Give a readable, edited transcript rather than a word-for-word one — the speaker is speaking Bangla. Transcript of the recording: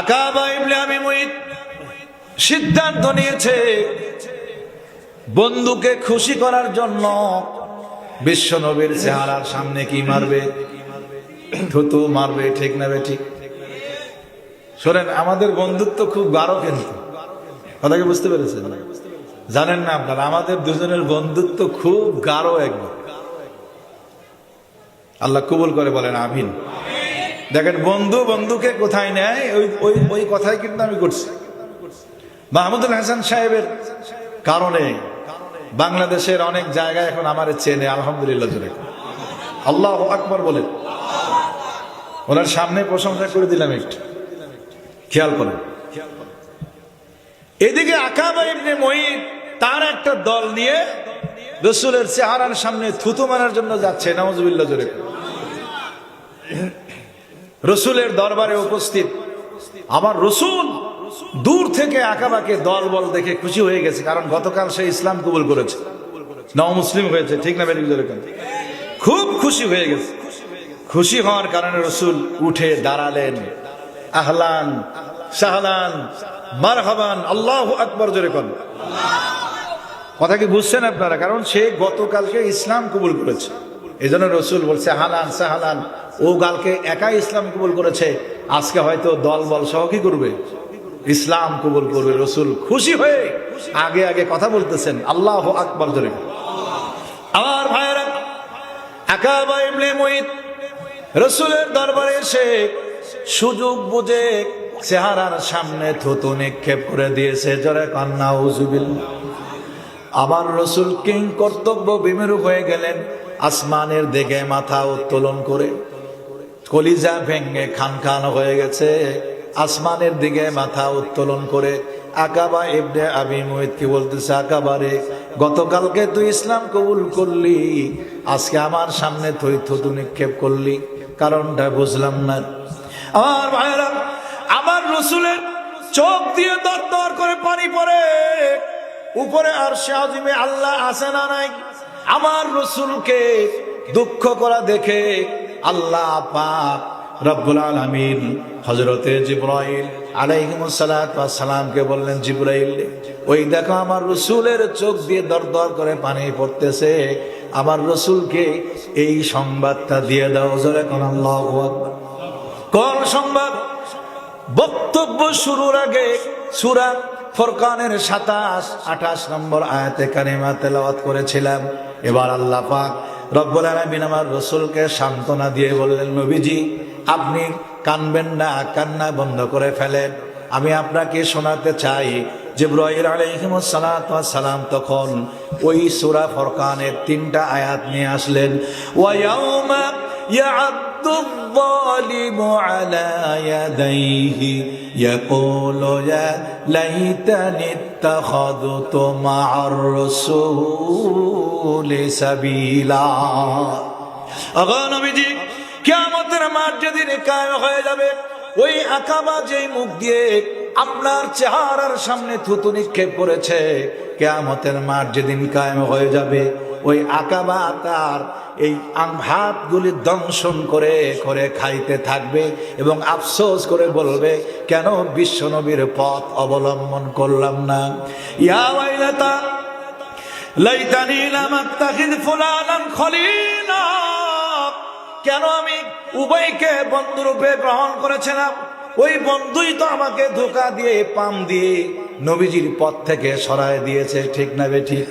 আকাবা ইবনে আবি মুইত সিদ্ধান্ত নিয়েছে বন্ধুকে খুশি করার জন্য বিশ্ব নবীর চেহারার সামনে কি মারবে? থুতু মারবে। ঠিক না বেঠিক? শোনেন, আমাদের বন্ধুত্ব খুব গাঢ়, কিন্তু কথা কি বুঝতে পেরেছেন? জানেন না আপনারা, আমাদের দুজনের বন্ধুত্ব খুব গাঢ় একদম। আল্লাহ কবুল করে, বলেন আমিন। দেখেন, বন্ধু বন্ধুকে কোথায় নেয়, ওই কথাই কিন্তু আমি করছি। মাহমুদুল হাসান সাহেবের কারণে বাংলাদেশের অনেক জায়গায় এখন আমার চেনে, আলহামদুলিল্লাহ জোরে আল্লাহু আকবার বলেন। ওনার সামনে প্রশংসা করে দিলাম, একটু খেয়াল করেন। এদিকে আকাবা ইবনে মুইত তার একটা দল নিয়ে রাসূলের চেহারার সামনে থুতু মারার জন্য যাচ্ছে, নাউজুবিল্লাহ জোরে। রাসূলের দরবারে উপস্থিত আমার রাসূল দূর থেকে আকাবাকে দল বল দেখে খুশি হয়ে গেছে, কারণ গতকাল সে ইসলাম কবুল করেছে, নও মুসলিম হয়েছে। ঠিক না বেঠিক? খুব খুশি হয়ে গেছে। খুশি হওয়ার কারণে রাসূল উঠে দাঁড়ালেন, আহলান সাহলান মারহাবান আল্লাহু আকবার জোরে কোন। কথা কি বুঝছেন আপনারা? কারণ সে গতকালকে ইসলাম কবুল করেছে, এই জন্য রাসূল বলছে হালান সাহলান। ও কালকে একাই ইসলাম কবুল করেছে, আজকে হয়তো দল বল সহ কি করবে? ইসলাম কবুল করবে। রাসূল খুশি হয়ে আগে আগে কথা বলতেছেন, আল্লাহু আকবার জোরে। আমার ভাইরা, আকাবা ইবনে মুইত রাসূলের দরবারে এসে সুযোগ বুঝে চেহারার সামনে থুতু নিক্ষেপ করে দিয়েছে, জোরে কান্না নাউজুবিল্লাহ। আমার রাসূল কিং কর্তব্য বিমূঢ় হয়ে গেলেন, আসমানের দিকে মাথা উত্তোলন করে, কলিজা ভেঙে খান খান হয়ে গেছে। আসমানের দিকে মাথা উত্তোলন করে আকাবা ইবনে আবি মুইত কি বলতেছে, আকাবা রে, গতকালকে তুই ইসলাম কবুল করলি, আজকে আমার সামনে তুই থুতু নিক্ষেপ করলি, কারণটা বুঝলাম না। আমার ভাইরা, আমার রাসূলের চোখ দিয়ে দর দর করে পানি পড়ে। উপরে আরশে আজিমে আল্লাহ আছে না নাই? আমার রাসূলকে দুঃখ করা দেখে আল্লাহ পাক রব্বুল আলামিন হযরতে জিবরাইল আলাইহিস সালাতু ওয়াস সালামকে বললেন, জিবরাইল, ওই দেখো আমার রাসূলের চোখ দিয়ে দর দর করে পানি পড়তেছে, আমার রাসূলকে এই সংবাদটা দিয়ে দাও। জোরে কোন আল্লাহু আকবার। কোন সংবাদ? বক্তব্য শুরুর আগে সূরা ফুরকানের 27-28 নম্বর আয়াতে কারিমা তেলাওয়াত করেছিলাম। এবার আল্লাহ পাক রব্বুল আলামিন আমার রাসূলকে সান্ত্বনা দিয়ে বললেন, নবীজি আপনি কানবেন না, কান্না বন্ধ করে ফেলেন। আমি আপনাকে শোনাতে চাই, জিবরাইল আলাইহিস সালাতু ওয়াস সালাম তখন ওই সূরা ফুরকানের 3টা আয়াত নিয়ে আসলেন। ওয়া ইয়াউমা ইয়া'আদ্দু যালিমু আলা ইয়াদাইহি ইয়াকুলু ইয়া লাইতানি ইত্তাখাযতু মা'আর রাসূলি সাবিলা। আগো নবীজি, কিয়ামতের মাঠ যেদিন কায়েম হয়ে যাবে, ওই আকাবা যেই মুখ দিয়ে আপনার চেহারার সামনে থুতু নিক্ষেপ করেছে, কিয়ামতের মাঠ যেদিন কায়েম হয়ে যাবে, ওই আকাবা তার এই হাতগুলি দংশন করে করে খাইতে থাকবে এবং আফসোস করে বলবে, কেন বিশ্ব নবীর পথ অবলম্বন করলাম না। ইয়া ওয়াইলাতা লাইতানি লাম আত্তাখিয ফুলানান খলিলা, কেন আমি উভয়কে বন্ধুরূপে গ্রহণ করেছিলাম, ওই বন্ধুই তো আমাকে ধোঁকা দিয়ে পাম দিয়ে নবীজির পথ থেকে সরায় দিয়েছে। ঠিক না বেঠিক?